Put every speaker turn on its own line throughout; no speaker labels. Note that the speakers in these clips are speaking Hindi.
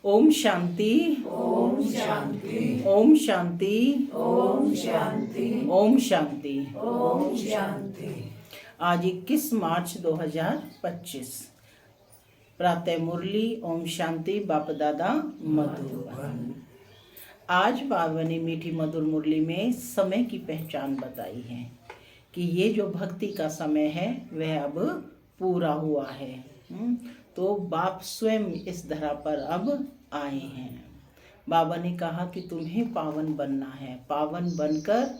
ओम शांति,
ओम शांति,
ओम शांति,
ओम शांति,
ओम शांति।
ओम शांति।
आज 21 मार्च 2025 प्रातः मुरली ओम शांति बाप दादा मधुबन। आज बाबा ने मीठी मधुर मुरली में समय की पहचान बताई है कि ये जो भक्ति का समय है वह अब पूरा हुआ है। तो बाप स्वयं इस धरा पर अब आए हैं। बाबा ने कहा कि तुम्हें पावन बनना है, पावन बनकर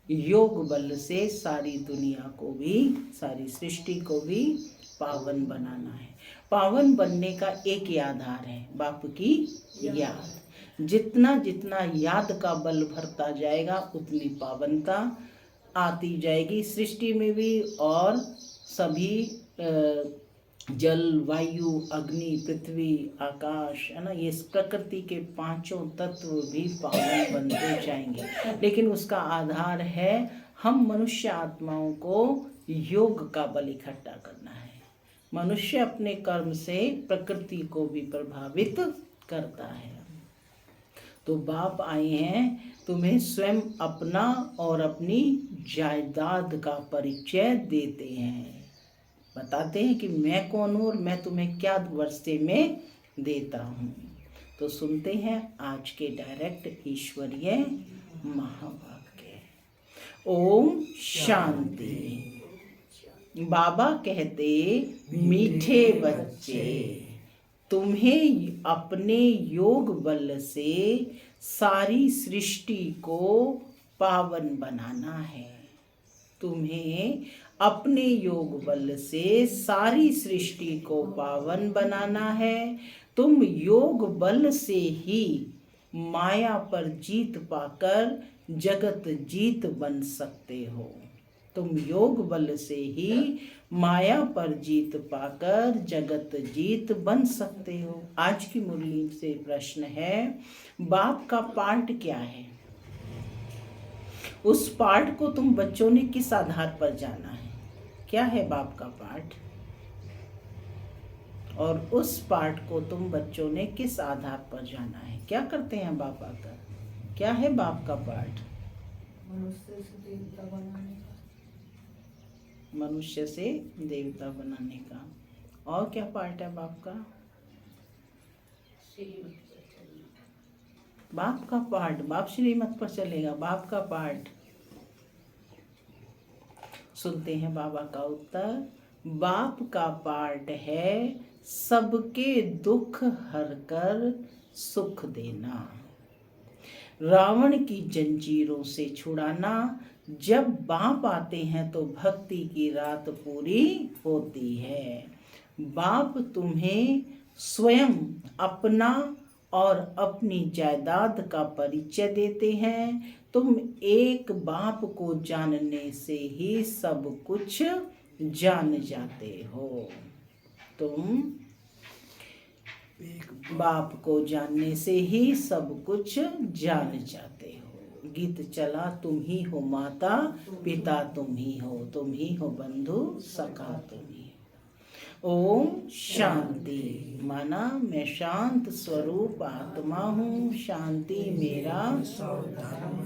योग बल से सारी दुनिया को भी, सारी सृष्टि को भी पावन बनाना है। पावन बनने का एक ही आधार है, बाप की याद। जितना जितना याद का बल भरता जाएगा उतनी पावनता आती जाएगी सृष्टि में भी, और सभी जल, वायु, अग्नि, पृथ्वी, आकाश, है ना, ये प्रकृति के पांचों तत्व भी पावन बनते जाएंगे। लेकिन उसका आधार है हम मनुष्य आत्माओं को योग का बल इकट्ठा करना है। मनुष्य अपने कर्म से प्रकृति को भी प्रभावित करता है। तो बाप आए हैं तुम्हें स्वयं अपना और अपनी जायदाद का परिचय देते हैं, बताते हैं कि मैं कौन हूँ और मैं तुम्हें क्या वर्षे में देता हूँ। तो सुनते हैं आज के डायरेक्ट ईश्वरीय महावाक्य। ओम शांति। बाबा कहते, मीठे बच्चे, तुम्हें अपने योग बल से सारी सृष्टि को पावन बनाना है। तुम्हें अपने योग बल से सारी सृष्टि को पावन बनाना है। तुम योग बल से ही माया पर जीत पाकर जगत जीत बन सकते हो। तुम योग बल से ही माया पर जीत पाकर जगत जीत बन सकते हो। आज की मुरली से प्रश्न है, बाप का पाठ क्या है? उस पाठ को तुम बच्चों ने किस आधार पर जाना है? क्या है बाप का पाठ? और उस पाठ को तुम बच्चों ने किस आधार पर जाना है? क्या करते हैं बाप आकर? क्या है बाप का पाठ?
मनुष्य से देवता बनाने का।
मनुष्य से देवता बनाने का। और क्या पाठ है बाप का? बाप का पाठ, बाप श्रीमत पर चलेगा। बाप का पाठ सुनते हैं बाबा का उत्तर। बाप का पाठ है सबके दुख हरकर सुख देना, रावण की जंजीरों से छुड़ाना। जब बाप आते हैं तो भक्ति की रात पूरी होती है। बाप तुम्हें स्वयं अपना और अपनी जायदाद का परिचय देते हैं। तुम एक बाप को जानने से ही सब कुछ जान जाते हो। तुम एक बाप को जानने से ही सब कुछ जान जाते हो। गीत चला, तुम ही हो माता पिता, तुम ही हो बंधु सखा, तुम ही। ओम शांति। माना मैं शांत स्वरूप आत्मा हूँ, शांति मेरा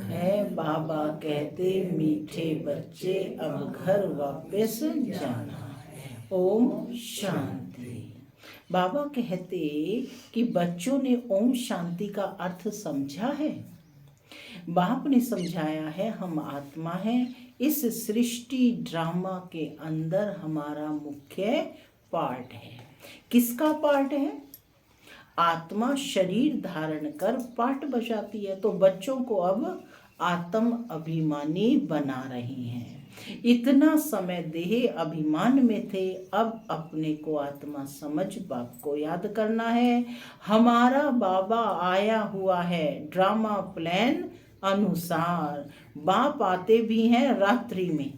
है। बाबा कहते, मीठे बच्चे अब घर वापस जाना है। ओम शांति। बाबा कहते कि बच्चों ने ओम शांति का अर्थ समझा है। बाप ने समझाया है, हम आत्मा हैं। इस सृष्टि ड्रामा के अंदर हमारा मुख्य पार्ट है। किसका पार्ट है? आत्मा शरीर धारण कर पाठ बजाती है। तो बच्चों को अब आत्म अभिमानी बना रही हैं। इतना समय देह अभिमान में थे, अब अपने को आत्मा समझ बाप को याद करना है। हमारा बाबा आया हुआ है ड्रामा प्लान अनुसार। बाप आते भी हैं रात्रि में।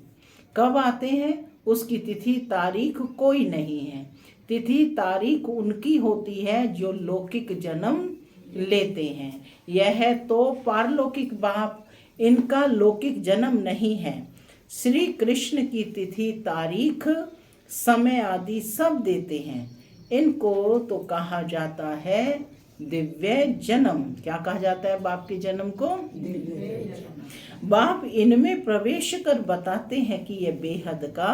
कब आते हैं? उसकी तिथि तारीख कोई नहीं है। तिथि तारीख उनकी होती है जो लौकिक जन्म लेते हैं। यह तो पारलौकिक बाप, इनका लौकिक जन्म नहीं है। श्री कृष्ण की तिथि तारीख समय आदि सब देते हैं, इनको तो कहा जाता है दिव्य जन्म। क्या कहा जाता है बाप के जन्म को? बाप इनमें प्रवेश कर बताते हैं कि यह बेहद का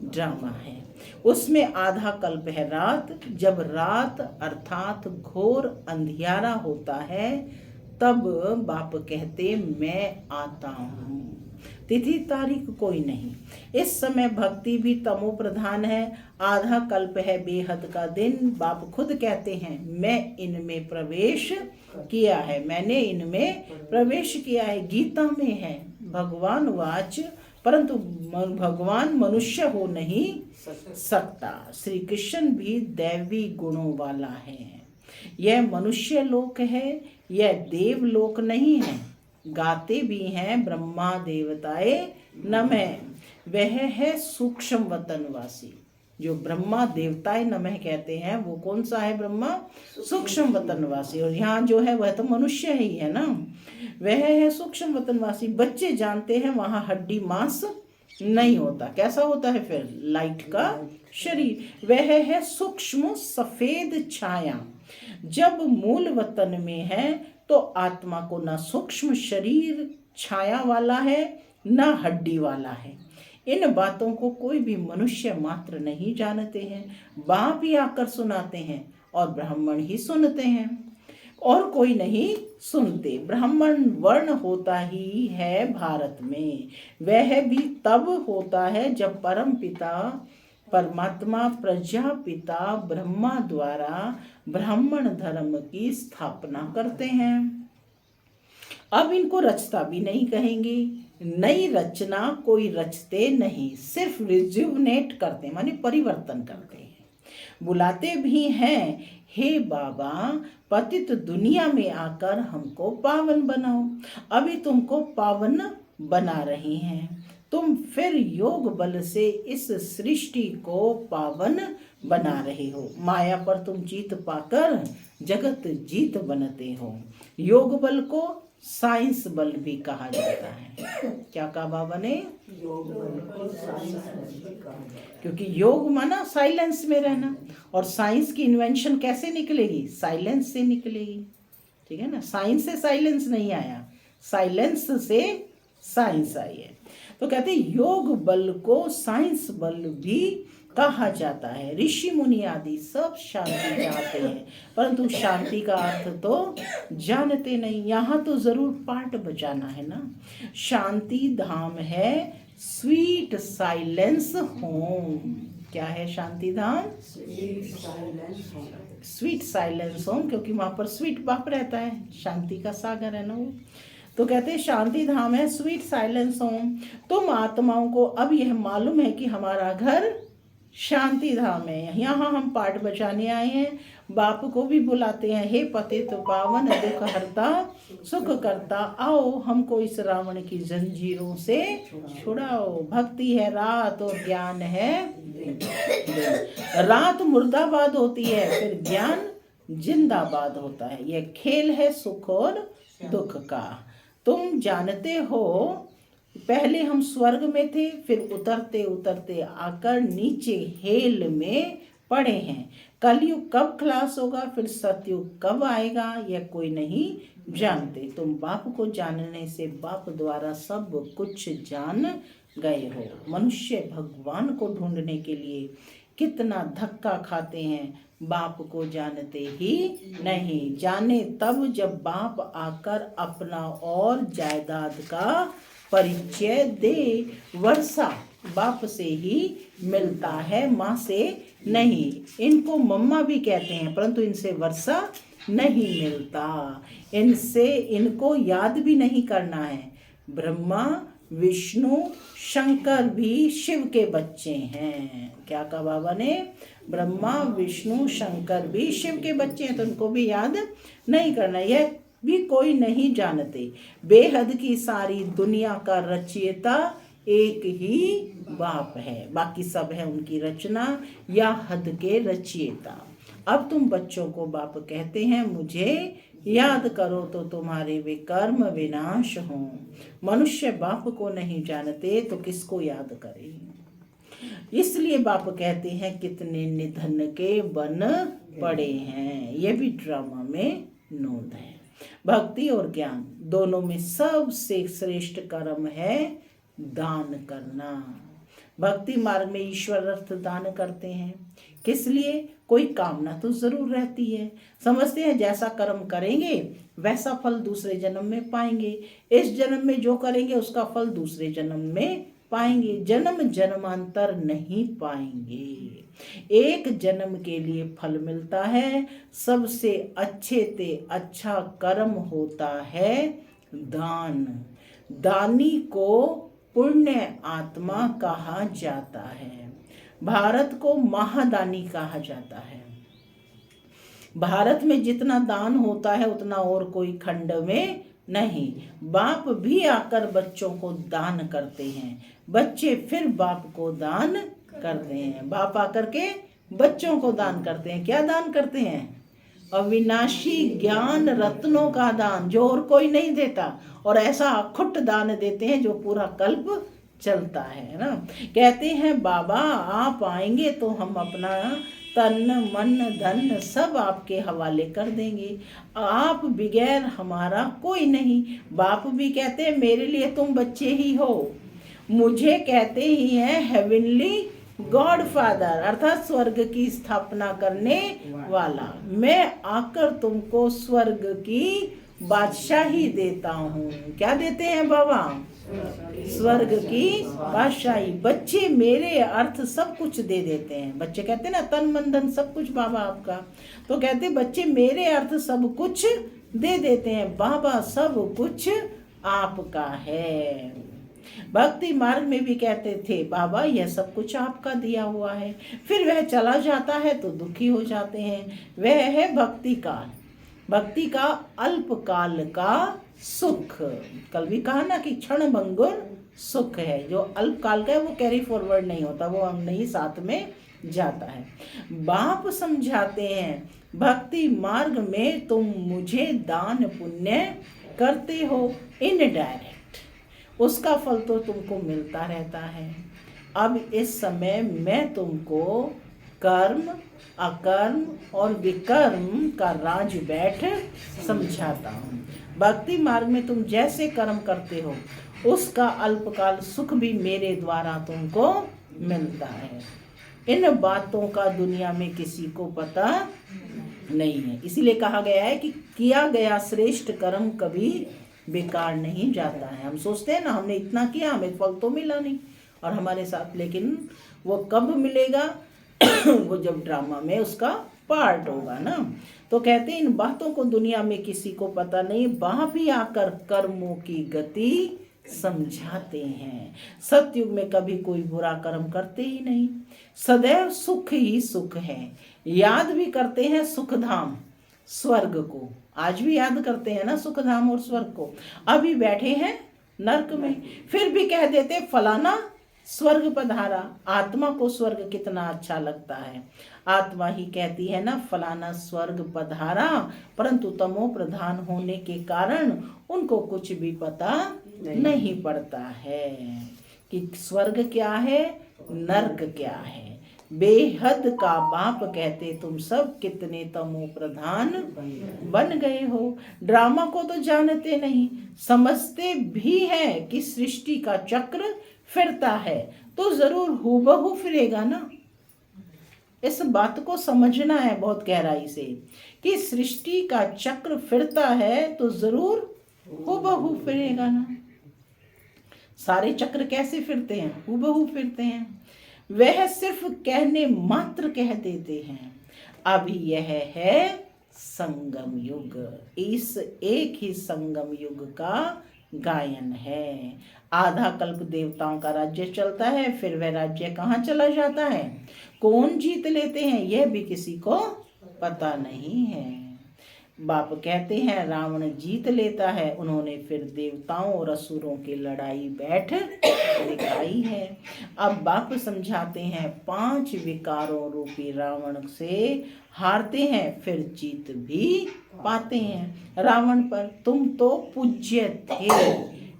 ड्रामा है। उसमें आधा कल्प है रात। जब रात अर्थात घोर अंधियारा होता है तब बाप कहते मैं आता हूँ। तिथि तारीख कोई नहीं। इस समय भक्ति भी तमो प्रधान है। आधा कल्प है बेहद का दिन। बाप खुद कहते हैं मैं इनमें प्रवेश किया है, मैंने इनमें प्रवेश किया है। गीता में है भगवान वाच परंतु भगवान मनुष्य हो नहीं सकता। श्री कृष्ण भी दैवी गुणों वाला है। यह मनुष्य लोक है, यह देव लोक नहीं है। गाते भी हैं ब्रह्मा देवताए नमः, वह है सूक्ष्म वतनवासी। जो ब्रह्मा देवताए नमः कहते हैं वो कौन सा है? ब्रह्मा सूक्ष्म वतनवासी। और यहाँ जो है वह तो मनुष्य ही है ना, वह है सूक्ष्म वतनवासी। बच्चे जानते हैं वहाँ हड्डी मांस नहीं होता। कैसा होता है फिर? लाइट का शरीर। वह है सूक्ष्म सफेद छाया। जब मूल वतन में है तो आत्मा को न सूक्ष्म शरीर छाया वाला है न हड्डी वाला है। इन बातों को कोई भी मनुष्य मात्र नहीं जानते हैं। बाप ही आकर सुनाते हैं और ब्राह्मण ही सुनते हैं और कोई नहीं सुनते। ब्राह्मण वर्ण होता ही है भारत में। वह भी तब होता है जब परम पिता परमात्मा प्रजापिता ब्रह्मा द्वारा ब्राह्मण धर्म की स्थापना करते हैं। अब इनको रचता भी नहीं कहेंगे। नई रचना कोई रचते नहीं, सिर्फ रिज्यूनेट करते माने परिवर्तन करते हैं। बुलाते भी हैं हे बाबा पतित दुनिया में आकर हमको पावन बनाओ। अभी तुमको पावन बना रहे हैं। तुम फिर योग बल से इस सृष्टि को पावन बना रहे हो। माया पर तुम जीत पाकर जगत जीत बनते हो। योग बल को साइंस बल भी कहा जाता है। क्या कहा बाबा ने?
योग बल को साइंस बल कहा जाता है।
क्योंकि योग माना साइलेंस में रहना, और साइंस की इन्वेंशन कैसे निकलेगी? साइलेंस से निकलेगी। ठीक है ना, साइंस से साइलेंस नहीं आया, साइलेंस से साइंस आई है। तो कहते हैं योग बल को साइंस बल भी कहा जाता है। ऋषि मुनि आदि सब शांति चाहते हैं परंतु शांति का अर्थ तो जानते नहीं। यहाँ तो जरूर पाठ बजाना है ना। शांति धाम है स्वीट साइलेंस होम। क्या है शांति धाम? स्वीट साइलेंस होम, क्योंकि वहाँ पर स्वीट बाप रहता है, शांति का सागर है ना वो। तो कहते हैं शांति धाम है स्वीट साइलेंस होम। तुम आत्माओं को अब यह मालूम है कि हमारा घर शांति धाम है। यहाँ हम पाठ बचाने आए हैं। बाप को भी बुलाते हैं हे पतित पावन दुख हरता सुख करता, आओ हमको इस रावण की जंजीरों से छुड़ाओ। भक्ति है रात और ज्ञान है दिन। रात मुर्दाबाद होती है फिर ज्ञान जिंदाबाद होता है। यह खेल है सुख और दुख का। तुम जानते हो पहले हम स्वर्ग में थे, फिर उतरते उतरते आकर नीचे हेल में पड़े हैं। कलयुग कब खलास होगा, फिर सतयुग कब आएगा, यह कोई नहीं जानते। तुम बाप को जानने से बाप द्वारा सब कुछ जान गए हो। मनुष्य भगवान को ढूंढने के लिए कितना धक्का खाते हैं, बाप को जानते ही नहीं। जाने तब जब बाप आकर अपना और जायदाद का परिचय दे। वर्षा बाप से ही मिलता है, माँ से नहीं। इनको मम्मा भी कहते हैं परंतु इनसे वर्षा नहीं मिलता। इनसे इनको याद भी नहीं करना है। ब्रह्मा विष्णु शंकर भी शिव के बच्चे हैं। क्या कहा बाबा ने? ब्रह्मा विष्णु शंकर भी शिव के बच्चे हैं, तो उनको भी याद नहीं करना। यह भी कोई नहीं जानते। बेहद की सारी दुनिया का रचयिता एक ही बाप है, बाकी सब है उनकी रचना या हद के रचयिता। अब तुम बच्चों को बाप कहते हैं मुझे याद करो तो तुम्हारे वे कर्म विनाश हों। मनुष्य बाप को नहीं जानते तो किसको याद करे? इसलिए बाप कहते हैं कितने निधन के बन पड़े हैं। ये भी ड्रामा में नोट है। भक्ति और ज्ञान दोनों में सबसे श्रेष्ठ कर्म है दान करना। भक्ति मार्ग में ईश्वर अर्थ दान करते हैं। किस लिए? कोई कामना तो जरूर रहती है। समझते हैं जैसा कर्म करेंगे वैसा फल दूसरे जन्म में पाएंगे। इस जन्म में जो करेंगे उसका फल दूसरे जन्म में पाएंगे। जन्म जन्मांतर नहीं पाएंगे। एक जन्म के लिए फल मिलता है। सबसे अच्छे से अच्छा कर्म होता है दान। दानी को पुण्य आत्मा कहा जाता है। भारत को महादानी कहा जाता है। भारत में जितना दान होता है उतना और कोई खंड में नहीं। बाप भी आकर बच्चों को दान करते हैं, बच्चे फिर बाप को दान करते हैं। बाप आकर के बच्चों को दान करते हैं। क्या दान करते हैं? अविनाशी ज्ञान रत्नों का दान, जो और कोई नहीं देता। और ऐसा अखुट दान देते हैं जो पूरा कल्प चलता है ना। कहते हैं बाबा आप आएंगे तो हम अपना तन मन धन सब आपके हवाले कर देंगे। आप बगैर हमारा कोई नहीं। बाप भी कहते हैं मेरे लिए तुम बच्चे ही हो। मुझे कहते ही हैं हेवनली गॉड फादर, अर्थात स्वर्ग की स्थापना करने वाला। मैं आकर तुमको स्वर्ग की बादशाही देता हूँ। क्या देते हैं बाबा? स्वर्ग की बादशाही। बच्चे मेरे अर्थ सब कुछ दे देते हैं। बच्चे कहते हैं ना तन मन धन सब कुछ बाबा आपका। तो कहते बच्चे मेरे अर्थ सब कुछ दे देते हैं। बाबा सब कुछ आपका है। भक्ति मार्ग में भी कहते थे बाबा यह सब कुछ आपका दिया हुआ है। फिर वह चला जाता है तो दुखी हो जाते हैं। वह है भक्ति काल। भक्ति का अल्पकाल का सुख। कल भी कहा ना कि क्षण भंगुर सुख है। जो अल्पकाल का है वो कैरी फॉरवर्ड नहीं होता, वो हम नहीं साथ में जाता है। बाप समझाते हैं भक्ति मार्ग में तुम मुझे दान पुण्य करते हो इनडायरेक्ट, उसका फल तो तुमको मिलता रहता है। अब इस समय मैं तुमको कर्म अकर्म और विकर्म का राज बैठ समझाता हूँ। भक्ति मार्ग में तुम जैसे कर्म करते हो उसका अल्पकाल सुख भी मेरे द्वारा तुमको मिलता है। इन बातों का दुनिया में किसी को पता नहीं है। इसीलिए कहा गया है कि किया गया श्रेष्ठ कर्म कभी बेकार नहीं जाता है। हम सोचते हैं ना हमने इतना किया हमें फल तो मिला नहीं और हमारे साथ, लेकिन वो कब मिलेगा? वो जब ड्रामा में उसका पार्ट होगा ना। तो कहते हैं इन बातों को दुनिया में किसी को पता नहीं। बाप ही आकर कर्मों की गति समझाते हैं। सतयुग में कभी कोई बुरा कर्म करते ही नहीं। सदैव सुख ही सुख है। याद भी करते हैं सुखधाम स्वर्ग को। आज भी याद करते हैं ना सुखधाम और स्वर्ग को। अभी बैठे हैं नरक में, फिर भी कह देते फलाना स्वर्ग पधारा। आत्मा को स्वर्ग कितना अच्छा लगता है। आत्मा ही कहती है ना फलाना स्वर्ग पधारा, परंतु तमो प्रधान होने के कारण उनको कुछ भी पता नहीं पड़ता है कि स्वर्ग क्या है नर्क क्या है। बेहद का बाप कहते तुम सब कितने तमो प्रधान बन गए हो। ड्रामा को तो जानते नहीं, समझते भी हैं कि सृष्टि का चक्र फिरता है तो जरूर हूबहू फिरेगा ना। इस बात को समझना है बहुत गहराई से कि सृष्टि का चक्र फिरता है तो जरूर हूबहू फिरेगा ना। सारे चक्र कैसे फिरते हैं? हूबहू फिरते हैं। वह सिर्फ कहने मात्र कह देते हैं। अभी यह है संगम युग। इस एक ही संगम युग का गायन है। आधा कल्प देवताओं का राज्य चलता है, फिर वह राज्य कहाँ चला जाता है, कौन जीत लेते हैं, यह भी किसी को पता नहीं है। बाप कहते हैं रावण जीत लेता है। उन्होंने फिर देवताओं और असुरों की लड़ाई बैठ दिखाई है। अब बाप समझाते हैं 5 विकारों रूपी रावण से हारते हैं फिर जीत भी पाते हैं। रावण पर तुम तो पूज्य थे,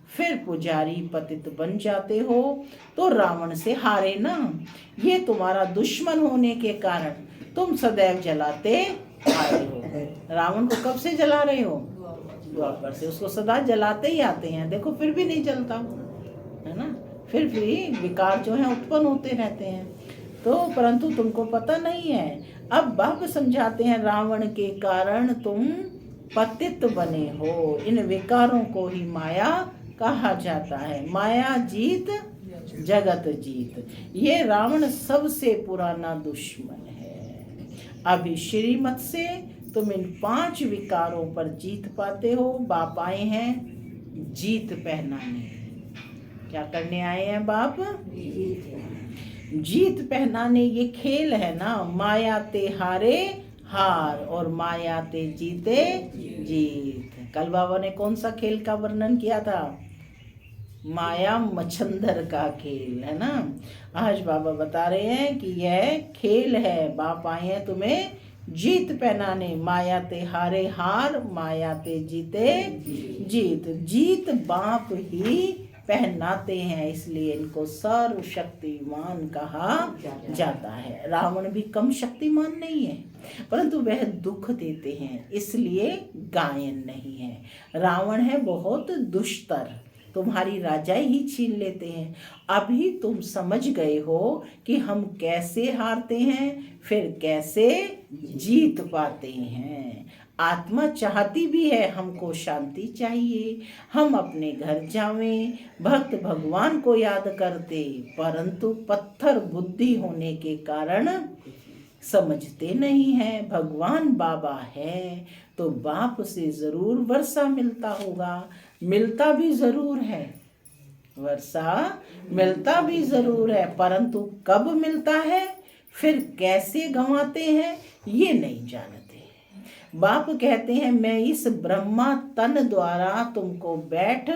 फिर पुजारी पतित बन जाते हो तो रावण से हारे ना। ये तुम्हारा दुश्मन होने के कारण तुम सदैव जलाते आए हो। रावण को कब से जला रहे हो? द्वापर से। उसको सदा जलाते ही आते हैं, देखो फिर भी नहीं जलता, है ना, फिर भी विकार जो है उत्पन्न होते रहते हैं। तो परंतु तुमको पता नहीं है। अब बाप समझाते हैं रावण के कारण तुम पतित बने हो। इन विकारों को ही माया कहा जाता है। माया जीत जगत जीत। ये रावण सबसे पुराना दुश्मन है। अभी श्रीमत से तुम इन 5 विकारों पर जीत पाते हो। बाप आए हैं जीत पहनाने। क्या करने आए हैं बाप? जीत पहनाने। ये खेल है ना, माया ते हारे हार और माया ते जीते जीत। कल बाबा ने कौन सा खेल का वर्णन किया था? माया मच्छंदर का खेल, है ना। आज बाबा बता रहे हैं कि यह खेल है। बाप आए हैं तुम्हें जीत पहनाने। माया ते हारे हार, माया ते जीते जीत। जीत बाप ही पहनाते हैं, इसलिए इनको सर्वशक्तिमान कहा जाता है। रावण भी कम शक्तिमान नहीं है, परंतु वह दुख देते हैं, इसलिए गायन नहीं है। रावण है बहुत दुष्टर, तुम्हारी राजाई ही छीन लेते हैं। अभी तुम समझ गए हो कि हम कैसे हारते हैं, फिर कैसे जीत पाते हैं। आत्मा चाहती भी है, हमको शांति चाहिए, हम अपने घर जावें, भक्त भगवान को याद करते, परंतु पत्थर बुद्धि होने के कारण समझते नहीं है। भगवान बाबा है तो बाप से जरूर वर्षा मिलता होगा, मिलता भी जरूर है, वर्षा मिलता भी जरूर है, परंतु कब मिलता है, फिर कैसे गंवाते हैं, ये नहीं जानते। बाप कहते हैं मैं इस ब्रह्मा तन द्वारा तुमको बैठ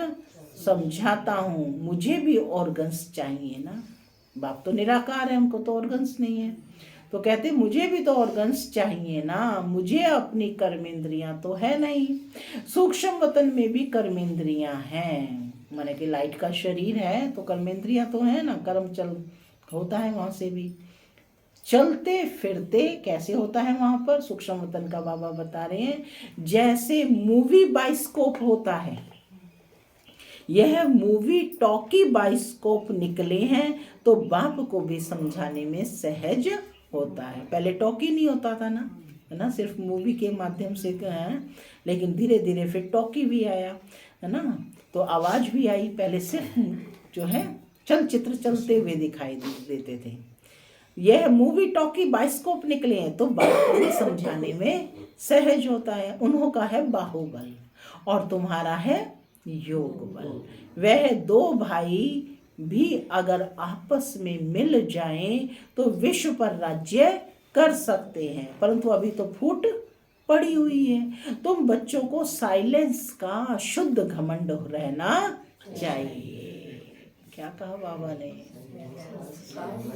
समझाता हूँ, मुझे भी ऑर्गन्स चाहिए ना। बाप तो निराकार है, हमको तो ऑर्गन्स नहीं है, तो कहते मुझे भी तो ऑर्गन्स चाहिए ना, मुझे अपनी कर्मेंद्रियां तो है नहीं। सूक्ष्म वतन में भी कर्मेंद्रियां हैं, माने कि लाइट का शरीर है तो कर्मेंद्रियां तो है ना, कर्म चल होता है वहां से भी। चलते फिरते कैसे होता है वहां पर? सूक्ष्म वतन का बाबा बता रहे हैं, जैसे मूवी बाइस्कोप होता है, यह मूवी टॉकी बाइस्कोप निकले हैं, तो बाप को भी समझाने में सहज होता है। पहले टॉकी नहीं होता था ना, है ना, सिर्फ मूवी के माध्यम से है, लेकिन धीरे धीरे फिर टॉकी भी आया, है ना, तो आवाज भी आई। पहले सिर्फ जो है चलचित्र चलते हुए दिखाई देते थे, यह मूवी टॉकी बाइस्कोप निकले हैं, तो बाप को भी समझाने में सहज होता है। उन्हों का है बाहुबल और तुम्हारा है योग बल। वह 2 भाई भी अगर आपस में मिल जाएं तो विश्व पर राज्य कर सकते हैं, परंतु अभी तो फूट पड़ी हुई है। तुम बच्चों को साइलेंस का शुद्ध घमंड रहना चाहिए। क्या कहा बाबा ने?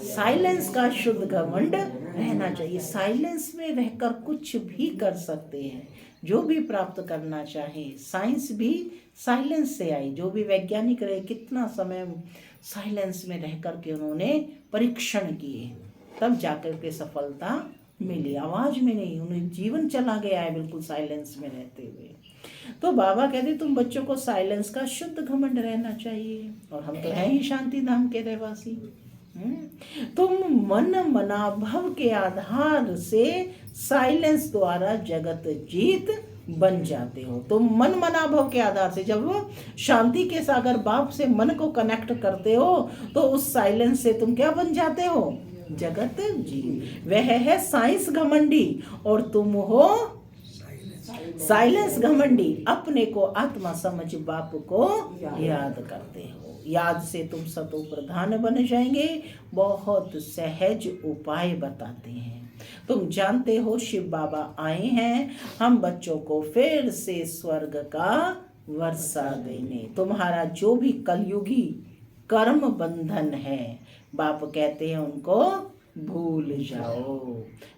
साइलेंस का शुद्ध घमंड रहना चाहिए। साइलेंस में रहकर कुछ भी कर सकते हैं, जो भी प्राप्त करना चाहे। साइंस भी साइलेंस से आई, जो भी वैज्ञानिक रहे, कितना समय साइलेंस में रह कर के उन्होंने परीक्षण किए, तब जाकर के सफलता मिली। आवाज में नहीं, उन्हें जीवन चला गया है बिल्कुल साइलेंस में रहते हुए। तो बाबा कहते तुम बच्चों को साइलेंस का शुद्ध घमंड रहना चाहिए, और हम तो हैं ही शांति धाम के रहवासी। तुम मन मनाभव के आधार से साइलेंस द्वारा जगत जीत बन जाते हो। तुम मन मनाभव के आधार से, जब शांति के सागर बाप से मन को कनेक्ट करते हो, तो उस साइलेंस से तुम क्या बन जाते हो? जगत जीत। वह है साइंस घमंडी और तुम हो साइलेंस घमंडी। अपने को आत्मा समझ बाप को याद करते हो। याद से तुम सतो प्रधान बन जाएंगे। बहुत सहज उपाय बताते हैं। तुम जानते हो शिव बाबा आए हैं हम बच्चों को फिर से स्वर्ग का वर्षा देने। तुम्हारा जो भी कलयुगी कर्म बंधन है, बाप कहते हैं उनको भूल जाओ।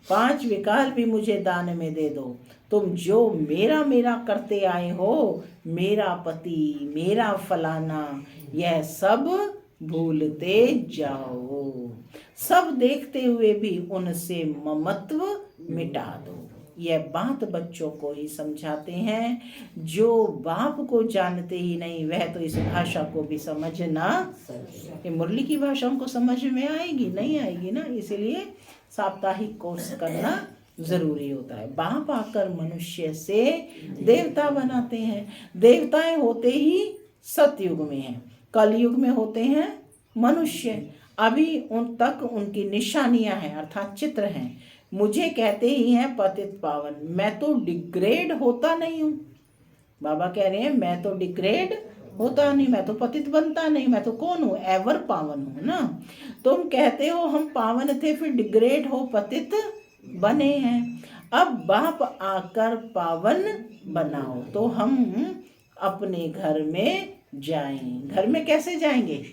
5 विकाल भी मुझे दान में दे दो। तुम जो मेरा मेरा करते आए हो, मेरा पति, मेरा फलाना, यह सब भूलते जाओ। सब देखते हुए भी उनसे ममत्व मिटा दो। यह बात बच्चों को ही समझाते हैं। जो बाप को जानते ही नहीं वह तो इस भाषा को भी समझ ना। ये मुरली की भाषा उनको समझ में आएगी नहीं आएगी ना, इसलिए साप्ताहिक कोर्स करना जरूरी होता है। बाप आकर मनुष्य से देवता बनाते हैं। देवताएं होते ही सतयुग में हैं, कलयुग में होते हैं मनुष्य। अभी उन तक उनकी निशानियां हैं अर्थात चित्र हैं। मुझे कहते ही हैं पतित पावन। मैं तो डिग्रेड होता नहीं हूँ। बाबा कह रहे हैं मैं तो डिग्रेड होता नहीं, मैं तो पतित बनता नहीं, मैं तो कौन हूँ, एवर पावन हूँ ना। तुम कहते हो हम पावन थे फिर डिग्रेड हो पतित बने हैं। अब बाप आकर पावन बनाओ तो हम अपने घर में जाएं। घर में कैसे जाएंगे?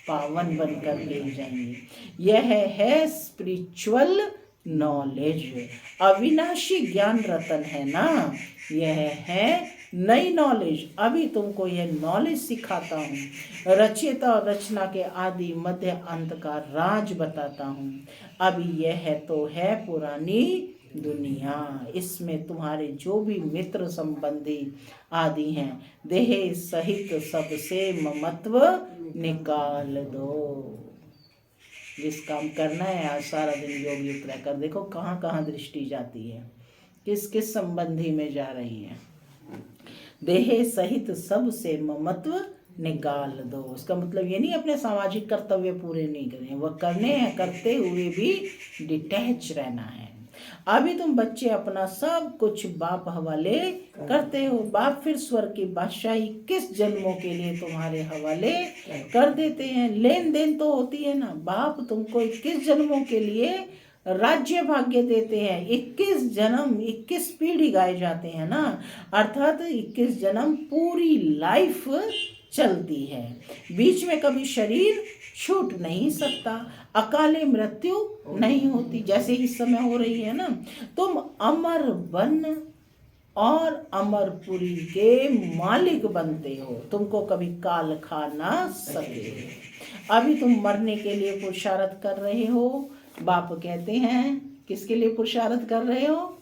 पावन बनकर के जाएंगे। यह है स्पिरिचुअल नॉलेज। अविनाशी ज्ञान रतन है ना, यह है नई नॉलेज। अभी तुमको यह नॉलेज सिखाता हूँ। रचयिता और रचना के आदि मध्य अंत का राज बताता हूँ। अभी यह तो है पुरानी दुनिया। इसमें तुम्हारे जो भी मित्र संबंधी आदि हैं, देह सहित सबसे ममत्व निकाल दो। जिस काम करना है आज सारा दिन योग युक्त रहकर देखो कहाँ कहाँ दृष्टि जाती है, किस किस संबंधी में जा रही है। देह सहित सब से ममत्व निकाल दो। उसका मतलब ये नहीं अपने सामाजिक कर्तव्य पूरे नहीं करें, वह करने हैं, करते हुए भी डिटैच रहना है। अभी तुम बच्चे अपना सब कुछ बाप हवाले करते हो। बाप फिर स्वर्ग की बादशाही किस जन्मों के लिए तुम्हारे हवाले कर देते हैं। लेन देन तो होती है ना। बाप तुमको 21 जन्मों के लिए राज्य भाग्य देते हैं। 21 जन्म 21 पीढ़ी गाए जाते हैं ना, अर्थात 21 जन्म पूरी लाइफ चलती है। बीच में कभी शरीर छूट नहीं सकता, अकाले मृत्यु नहीं होती जैसे इस समय हो रही है ना। तुम अमर वन और अमरपुरी के मालिक बनते हो। तुमको कभी काल खा ना सके। अभी तुम मरने के लिए पुरुषार्थ कर रहे हो। बाप कहते हैं किसके लिए पुरुषार्थ कर रहे हो?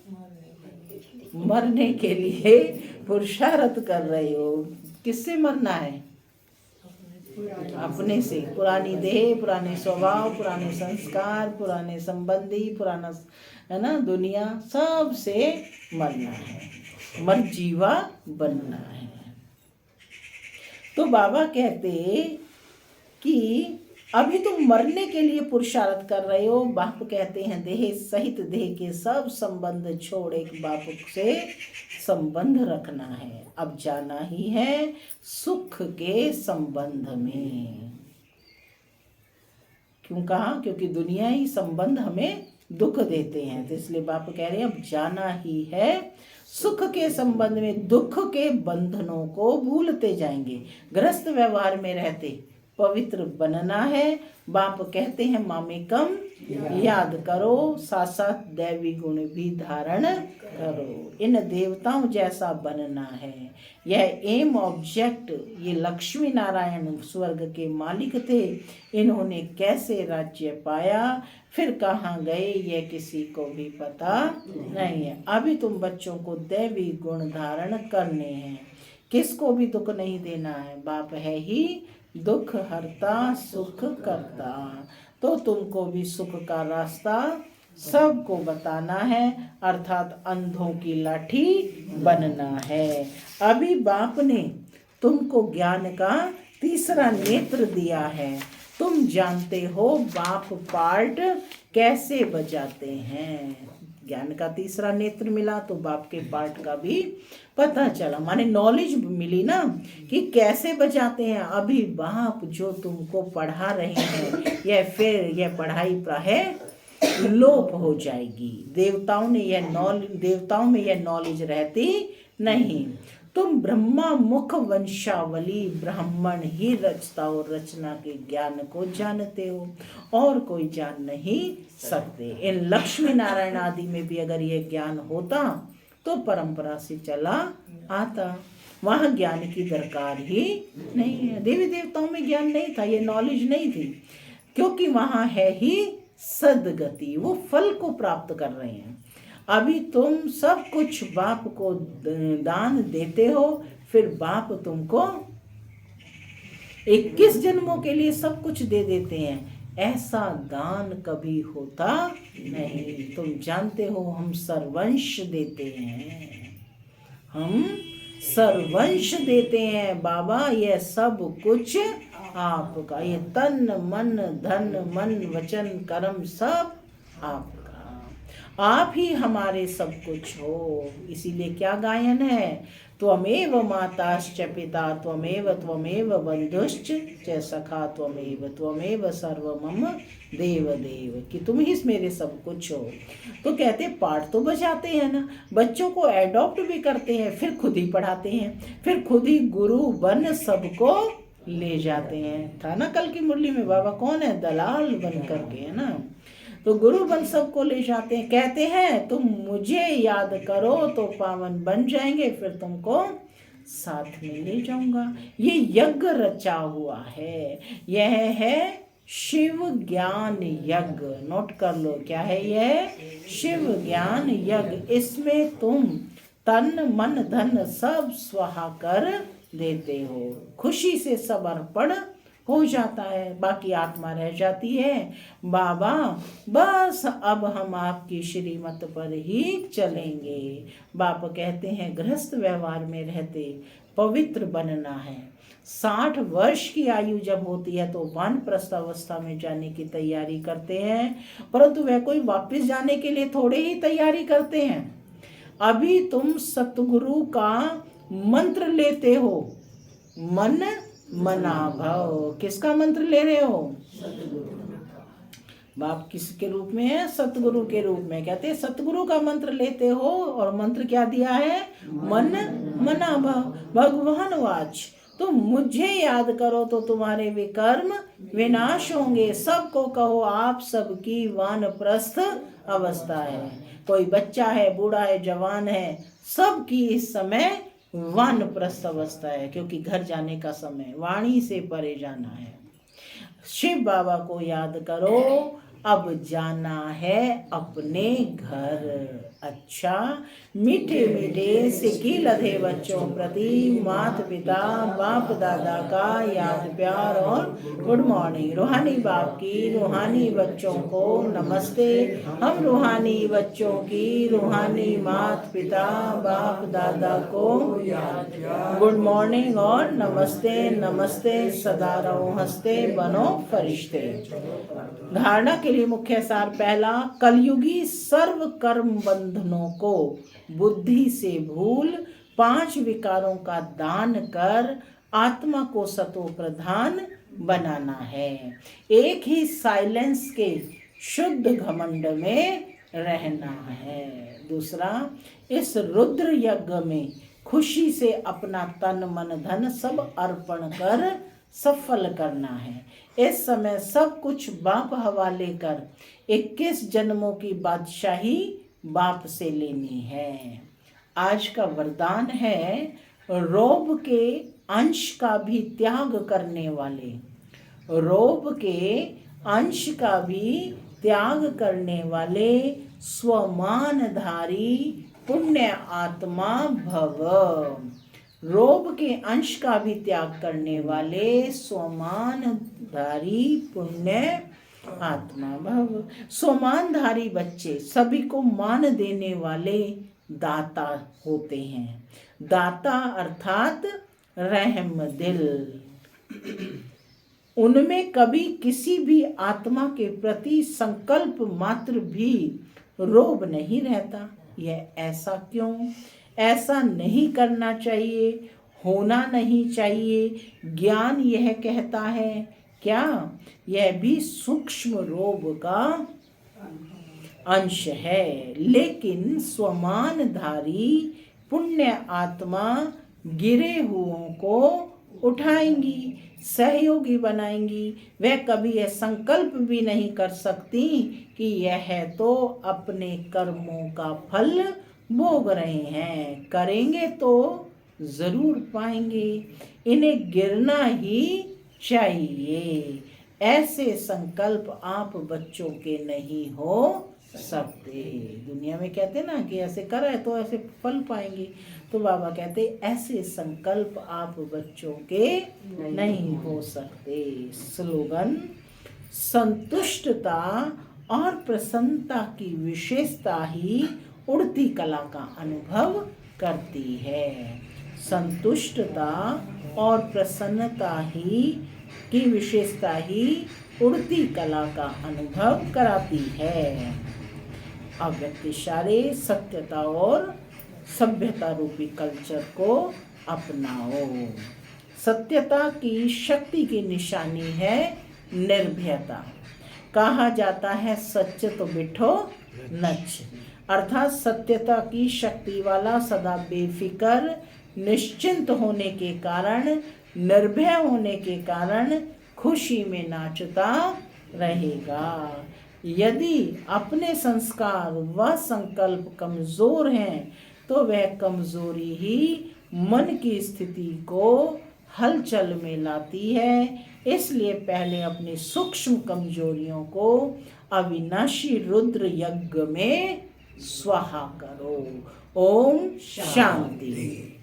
मरने के लिए पुरुषार्थ कर रहे हो। किससे मरना है? अपने से। पुरानी देह, पुराने स्वभाव, पुराने संस्कार, पुराने संबंधी, पुराना है ना दुनिया, सब से मरना है, मरजीवा बनना है। तो बाबा कहते कि अभी तुम मरने के लिए पुरुषार्थ कर रहे हो। बाप कहते हैं देह सहित देह के सब संबंध छोड़ एक बाप से संबंध रखना है। अब जाना ही है सुख के संबंध में। क्यों कहा? क्योंकि दुनिया ही संबंध हमें दुख देते हैं, तो इसलिए बाप कह रहे हैं अब जाना ही है सुख के संबंध में। दुख के बंधनों को भूलते जाएंगे। गृहस्थ व्यवहार में रहते पवित्र बनना है। बाप कहते हैं मामेकम याद करो, साथ साथ दैवी गुण भी धारण करो। इन देवताओं जैसा बनना है। यह एम ऑब्जेक्ट, ये लक्ष्मी नारायण स्वर्ग के मालिक थे। इन्होंने कैसे राज्य पाया, फिर कहाँ गए, यह किसी को भी पता नहीं है। अभी तुम बच्चों को दैवी गुण धारण करने हैं। किसको भी दुख नहीं देना है। बाप है ही दुख हरता सुख करता। तो तुमको भी सुख का रास्ता सबको बताना है, अर्थात अंधों की लाठी बनना है। अभी बाप ने तुमको ज्ञान का तीसरा नेत्र दिया है। तुम जानते हो बाप पार्ट कैसे बजाते हैं। ज्ञान का तीसरा नेत्र मिला तो बाप के पार्ट का भी पता चला, माने नॉलेज मिली ना कि कैसे बजाते हैं। अभी बाप जो तुमको पढ़ा रहे हैं यह पढ़ाई प्रायः लोप हो जाएगी। देवताओं में यह नॉलेज रहती नहीं। तुम ब्रह्मा मुख वंशावली ब्राह्मण ही रचता और रचना के ज्ञान को जानते हो, और कोई जान नहीं सकते। इन लक्ष्मी नारायण आदि में भी अगर ये ज्ञान होता तो परंपरा से चला आता, वहाँ ज्ञान की दरकार ही नहीं है। देवी देवताओं में ज्ञान नहीं था, ये नॉलेज नहीं थी, क्योंकि वहाँ है ही सदगति, वो फल को प्राप्त कर रहे हैं। अभी तुम सब कुछ बाप को दान देते हो, फिर बाप तुमको 21 जन्मों के लिए सब कुछ दे देते हैं। ऐसा दान कभी होता नहीं। तुम जानते हो हम सर्वंश देते हैं, हम सर्वंश देते हैं बाबा, ये सब कुछ आपका, ये तन मन धन मन वचन कर्म सब आपका, आप ही हमारे सब कुछ हो। इसीलिए क्या गायन है, त्वमेव माताश्च पिता त्वमेव त्वमेव बंधुश्च च सखा त्वमेव त्वमेव सर्व मम देव देव, कि तुम ही मेरे सब कुछ हो। तो कहते पाठ तो बजाते हैं ना, बच्चों को एडॉप्ट भी करते हैं, फिर खुद ही पढ़ाते हैं, फिर खुद ही गुरु बन सबको ले जाते हैं। था ना कल की मुरली में, बाबा कौन है, दलाल बन करके, है ना, तो गुरु बन सबको ले जाते हैं। कहते हैं तुम मुझे याद करो तो पावन बन जाएंगे, फिर तुमको साथ में ले जाऊंगा। ये यज्ञ रचा हुआ है, यह है शिव ज्ञान यज्ञ। नोट कर लो, क्या है यह, शिव ज्ञान यज्ञ। इसमें तुम तन मन धन सब स्वाहा कर देते हो, खुशी से सब अर्पण हो जाता है, बाकी आत्मा रह जाती है। बाबा बस अब हम आपकी श्रीमत पर ही चलेंगे। बाप कहते हैं गृहस्थ व्यवहार में रहते पवित्र बनना है। 60 वर्ष की आयु जब होती है तो वानप्रस्थ अवस्था में जाने की तैयारी करते हैं, परंतु वह कोई वापस जाने के लिए थोड़े ही तैयारी करते हैं। अभी तुम सतगुरु का मंत्र लेते हो, मन मना भव। किसका मंत्र ले रहे हो, बाप किसके रूप में है, सतगुरु के रूप में। कहते हैं सतगुरु का मंत्र लेते हो, और मंत्र क्या दिया है, मन मना भव। भगवान वाच, तुम मुझे याद करो तो तुम्हारे विकर्म विनाश होंगे। सबको कहो आप सबकी वानप्रस्थ अवस्था है, कोई बच्चा है, बूढ़ा है, जवान है, सबकी इस समय वानप्रस्थ अवस्था है, क्योंकि घर जाने का समय, वाणी से परे जाना है। शिव बाबा को याद करो, अब जाना है अपने घर। अच्छा, मीठे मीठे सिक्की लधे बच्चों प्रति माता पिता बाप दादा का याद प्यार और गुड मॉर्निंग। रूहानी बाप की रूहानी बच्चों को नमस्ते। हम रूहानी बच्चों की रूहानी माता पिता बाप दादा को गुड मॉर्निंग और नमस्ते नमस्ते। सदा रहो हंसते, बनो फरिश्ते। धारणा के लिए मुख्य सार पहला, कलयुगी सर्व कर्म बंधनों को बुद्धि से भूल 5 विकारों का दान कर आत्मा को सतो प्रधान बनाना है। एक ही साइलेंस के शुद्ध घमंड में रहना है। दूसरा, इस रुद्र यज्ञ में खुशी से अपना तन मन धन सब अर्पण कर सफल करना है। इस समय सब कुछ बाप हवाले कर 21 जन्मों की बादशाही बाप से लेनी है। आज का वरदान है, रोब के अंश का भी त्याग करने वाले, रोब के अंश का भी त्याग करने वाले स्वमानधारी पुण्य आत्मा भव। रोब के अंश का भी त्याग करने वाले स्वमानधारी पुण्य आत्मा भव। स्वमानधारी बच्चे सभी को मान देने वाले दाता होते हैं। दाता अर्थात रहम दिल। उनमें कभी किसी भी आत्मा के प्रति संकल्प मात्र भी रोब नहीं रहता। यह ऐसा क्यों? ऐसा नहीं करना चाहिए, होना नहीं चाहिए। ज्ञान यह कहता है क्या? यह भी सूक्ष्म रोब का अंश है, लेकिन स्वमानधारी पुण्य आत्मा गिरे हुओं को उठाएंगी, सहयोगी बनाएंगी। वह कभी यह संकल्प भी नहीं कर सकती कि यह तो अपने कर्मों का फल भोग रहे हैं, करेंगे तो जरूर पाएंगे, इन्हें गिरना ही चाहिए। ऐसे संकल्प आप बच्चों के नहीं हो सकते। दुनिया में कहते ना कि ऐसे करा है तो ऐसे फल पाएंगे, तो बाबा कहते ऐसे संकल्प आप बच्चों के नहीं हो सकते। स्लोगन, संतुष्टता और प्रसन्नता की विशेषता ही उड़ती कला का अनुभव करती है। संतुष्टता और प्रसन्नता ही की विशेषता ही उड़ती कला का अनुभव कराती है। अव्यक्तिशाली सत्यता और सभ्यता रूपी कल्चर को अपनाओ। सत्यता की शक्ति की निशानी है निर्भयता। कहा जाता है सच तो बिठो नच, अर्थात सत्यता की शक्ति वाला सदा बेफिक्र निश्चिंत होने के कारण, निर्भय होने के कारण खुशी में नाचता रहेगा। यदि अपने संस्कार व संकल्प कमजोर हैं तो वह कमजोरी ही मन की स्थिति को हलचल में लाती है। इसलिए पहले अपनी सूक्ष्म कमजोरियों को अविनाशी रुद्र यज्ञ में स्वाहा करो। ओम शांति।